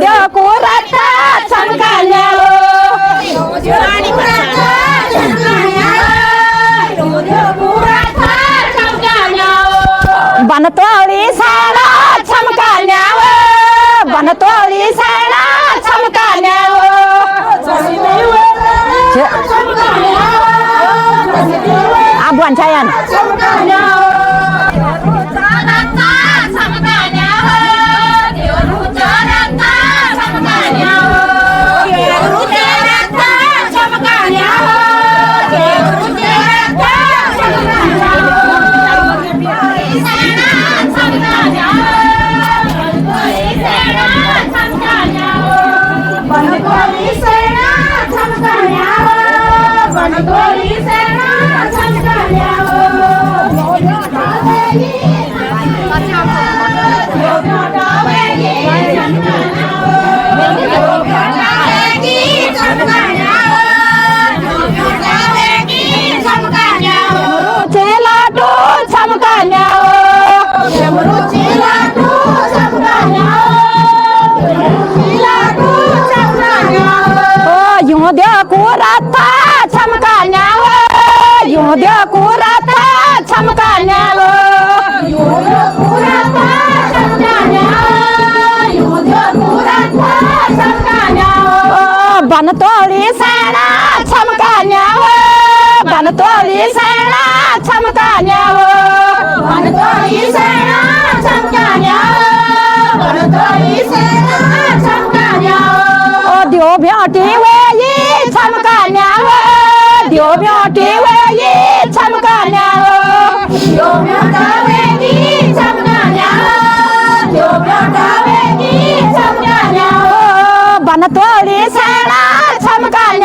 द्या कोराता चमकाल्या बनतोळी साडा चमकाल्या बनतोळी साडा चमकाल्या आबुवान छायान द्या कोराता चमकाल्या यूं द्या कोराता चमकाल्या बनतोळी साडा चमकाल्या बनतोळी साडा चमकाल्या बनतोळी साडा चमकाल्या बनतोळी साडा चमकाल्या ओ देव भेटी वेळी चमकाल्या देव भेटी वेळी चमकाल्या देव भेटा वेळी चमकाल्या देव भेटा वेळी चमकाल्या बनतोळी साडा चमकाल्या